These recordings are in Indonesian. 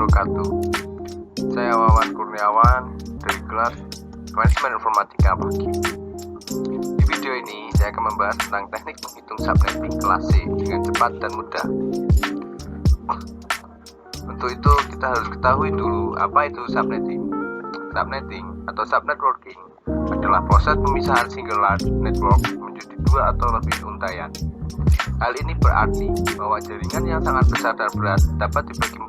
wabarakatuh. Saya Wawan Kurniawan dari kelas Manajemen Informatika Pagi. Di video ini saya akan membahas tentang teknik menghitung subnetting kelas C dengan cepat dan mudah. Untuk itu kita harus ketahui dulu apa itu subnetting. Subnetting atau subnetworking adalah proses pemisahan single large network menjadi dua atau lebih untayan. Hal ini berarti bahwa jaringan yang sangat besar dan berat dapat dibagi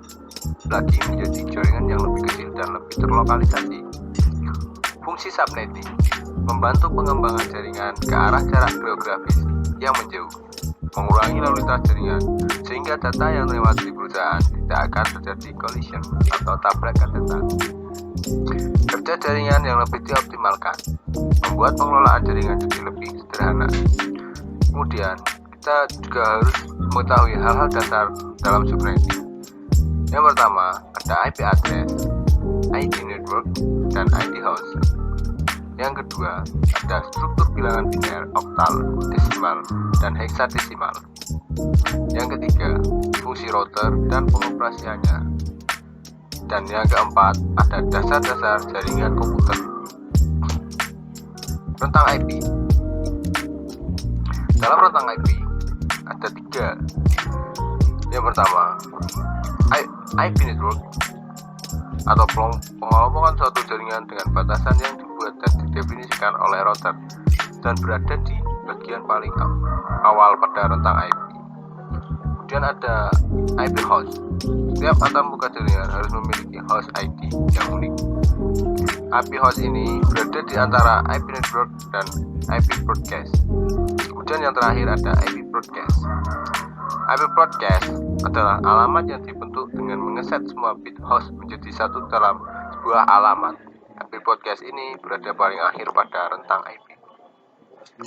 lagi menjadi jaringan yang lebih kecil dan lebih terlokalisasi. Fungsi subnetting membantu pengembangan jaringan ke arah jarak geografis yang menjauh, mengurangi lalu lintas jaringan, sehingga data yang melewati perusahaan tidak akan terjadi collision atau tabrakan data. Kerja jaringan yang lebih dioptimalkan membuat pengelolaan jaringan jadi lebih sederhana. Kemudian kita juga harus mengetahui hal-hal dasar dalam subnetting. Yang pertama ada IP address, ID network, dan ID host. Yang kedua ada struktur bilangan biner, oktal, desimal, dan heksadesimal. Yang ketiga fungsi router dan pengoperasiannya. Dan yang keempat ada dasar-dasar jaringan komputer. Rentang IP. Dalam rentang IP ada tiga. Yang pertama IP network atau pengelompokan suatu jaringan dengan batasan yang dibuat dan didefinisikan oleh router dan berada di bagian paling awal pada rentang IP. Kemudian ada IP host. Setiap atap muka jaringan harus memiliki host ID yang unik. IP host ini berada di antara IP network dan IP broadcast. Kemudian yang terakhir ada IP broadcast. IP broadcast adalah alamat yang dibentuk dengan mengeset semua bit host menjadi satu dalam sebuah alamat. IP broadcast ini berada paling akhir pada rentang IP.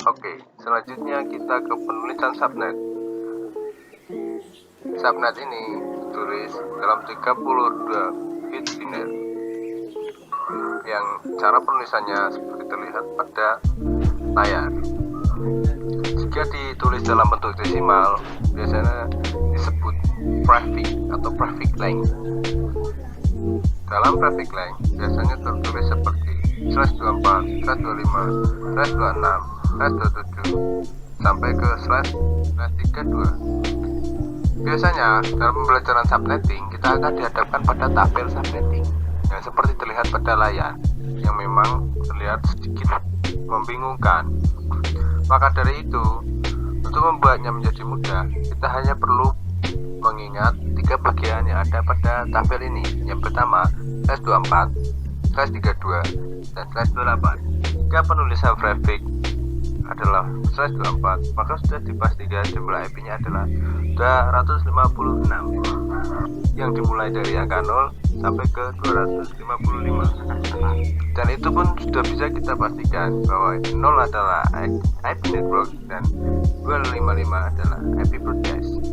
Oke, selanjutnya kita ke penulisan subnet. Subnet ini ditulis dalam 32 bit biner yang cara penulisannya seperti terlihat pada layar. Jika ditulis dalam bentuk desimal, biasanya disebut prefix atau prefix length. Dalam prefix length biasanya tertulis seperti /24, /25, /26, /27 sampai ke /32. Biasanya dalam pembelajaran subnetting kita akan dihadapkan pada tabel subnetting yang seperti terlihat pada layar, yang memang terlihat sedikit membingungkan. Maka dari itu, untuk membuatnya menjadi mudah, kita hanya perlu mengingat tiga bagian yang ada pada tabel ini. Yang pertama, /24, /32, dan /28. Jika penulisan prefix adalah /24, maka sudah dipastikan jumlah IP-nya adalah 256 yang dimulai dari angka 0 sampai ke 255. Dan itu pun sudah bisa kita pastikan bahwa 0 adalah IP network dan 255 adalah IP broadcast.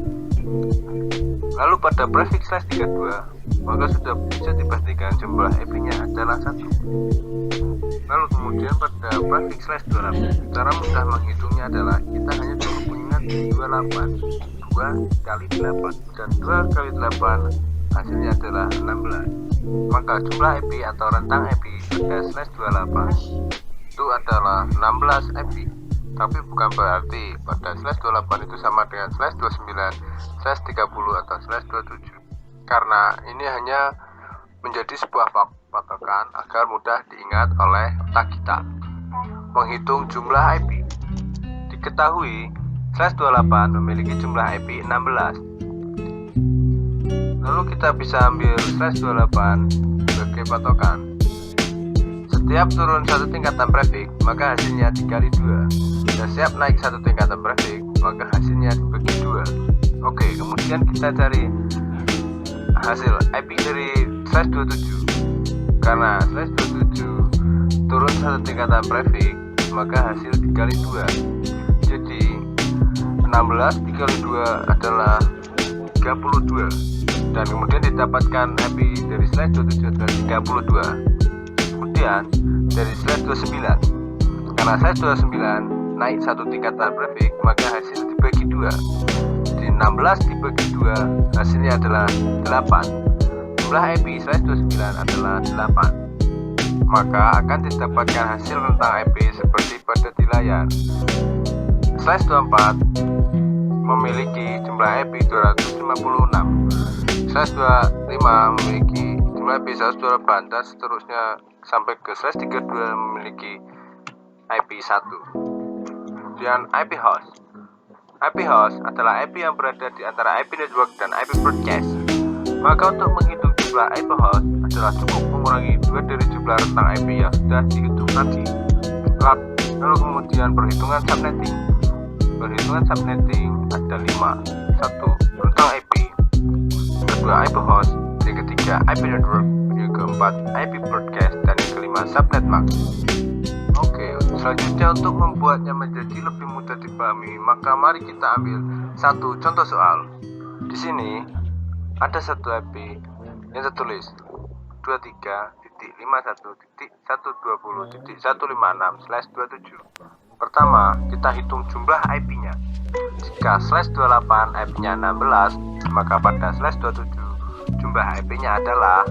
Lalu pada prefix /32, maka sudah bisa dipastikan jumlah IP-nya adalah 1. Lalu kemudian pada prefix /28, cara mudah menghitungnya adalah kita hanya perlu mengingat 28, 2 kali 8, dan 2 kali 8 hasilnya adalah 16. Maka jumlah IP atau rentang IP pada /28 itu adalah 16 IP. Tapi bukan berarti pada /28 itu sama dengan /29, /30, atau /27. Karena ini hanya menjadi sebuah patokan agar mudah diingat oleh otak kita. Menghitung jumlah IP. Diketahui /28 memiliki jumlah IP 16. Lalu kita bisa ambil /28 sebagai patokan. Setiap turun satu tingkatan prefix, maka hasilnya dikali 2. Dan setiap naik satu tingkatan prefix, maka hasilnya dibagi 2. Oke, kemudian kita cari hasil IP dari /27. Karena /27 turun satu tingkatan prefix, maka hasil dikali 2. Jadi 16 dikali 2 adalah 32. Dan kemudian didapatkan IP dari /27 adalah 32. Kemudian dari /29, karena /29 naik satu tingkatan prefix, maka hasil dibagi 2. Jadi 16 dibagi 2 hasilnya adalah 8. jumlah IP/29 adalah 8, maka akan didapatkan hasil rentang IP seperti pada di layar. /24 memiliki jumlah IP 256, /25 memiliki jumlah IP 128, dan seterusnya sampai ke /32 memiliki IP 1. Kemudian IP host. IP host adalah IP yang berada di antara IP network dan IP broadcast. Maka untuk menghitung jumlah IP host adalah cukup mengurangi 2 dari jumlah rentang IP yang sudah dihitung tadi. Lalu kemudian perhitungan subnetting. Perhitungan subnetting ada 5. 1. Rentang IP. Kedua, IP host. Yang ketiga, IP network. Yang keempat, IP broadcast. Dan yang kelima, subnet max. Oke, selanjutnya untuk membuatnya menjadi lebih mudah dipahami, maka mari kita ambil satu contoh soal. Di sini ada satu IP yang tertulis 23.51.120.156/27. Pertama, kita hitung jumlah IP-nya. Jika /28 IP-nya 16, maka pada /27 jumlah IP-nya adalah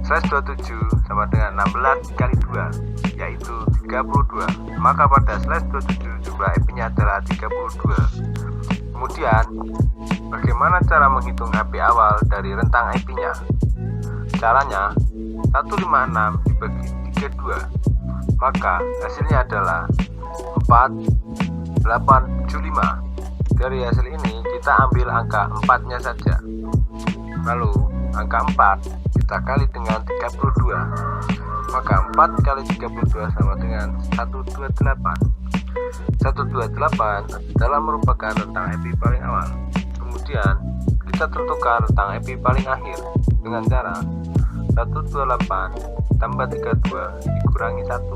/27 sama dengan 16 kali 2, yaitu 32. Maka pada /27 jumlah IP-nya adalah 32. Kemudian, bagaimana cara menghitung IP awal dari rentang IP-nya? Caranya, 156 dibagi 32. Maka hasilnya adalah 4875. Dari hasil ini kita ambil angka 4-nya saja. Lalu angka 4 kita kali dengan 32. Maka 4 kali 32 sama dengan 128. 128 adalah merupakan rentang IP paling awal. Kemudian kita tentukan rentang IP paling akhir dengan cara 128 tambah 32 dikurangi 1.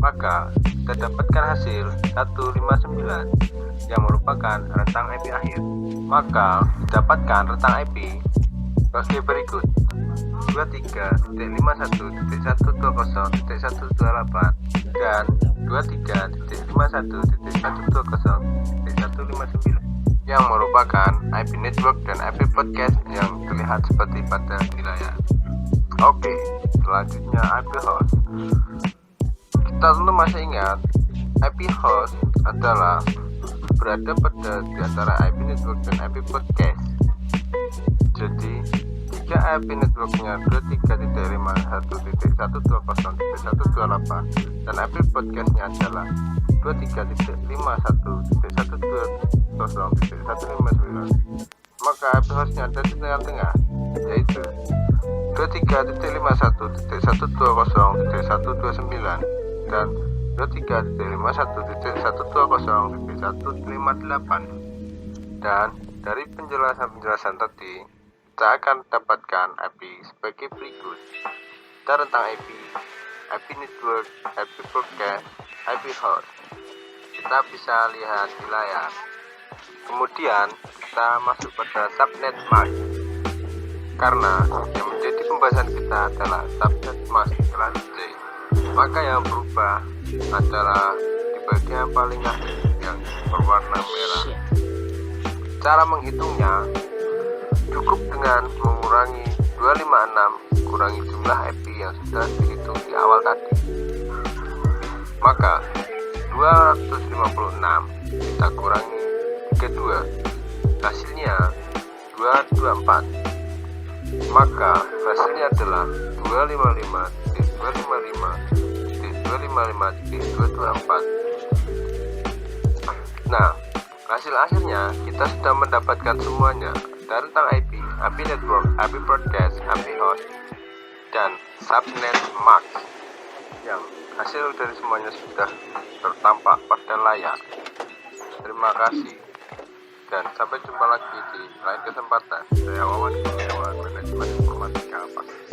Maka kita dapatkan hasil 159 yang merupakan rentang IP akhir. Maka didapatkan rentang IP sebagai berikut: 23.51.120.128 dan 23.51.120.159 yang merupakan IP network dan IP podcast yang terlihat seperti pada di layar. Oke, selanjutnya IP host. Kita tentu masih ingat IP host adalah berada pada di antara IP network dan IP podcast. Jadi jika IP networknya 23.51.120.128 dan IP podcastnya adalah 23.51.120.159, maka IP hostnya ada di tengah-tengah, yaitu 23.51.120.129 dan 23.51.120.158. Dan dari penjelasan tadi, kita akan dapatkan IP sebagai berikut. Kita rentang IP, IP network, IP broadcast, IP host. Kita bisa lihat di layar. Kemudian kita masuk pada subnet mask. Karena yang menjadi pembahasan kita adalah subnet mask kelas C, maka yang berubah adalah di bagian paling akhir yang berwarna merah. Cara menghitungnya cukup dengan mengurangi 256 kurangi jumlah IP yang sudah dihitung di awal tadi. Maka 256 kita kurangi 32, hasilnya 224. Maka hasilnya adalah 255.254. Nah, hasil akhirnya kita sudah mendapatkan semuanya dari tentang IP, IP network, IP broadcast, IP host, dan subnet max, yang hasil dari semuanya sudah tertampak pada layar. Terima kasih dan sampai jumpa lagi di lain kesempatan. Saya Wawan Kurniawan, Manajemen Informatika Pasar.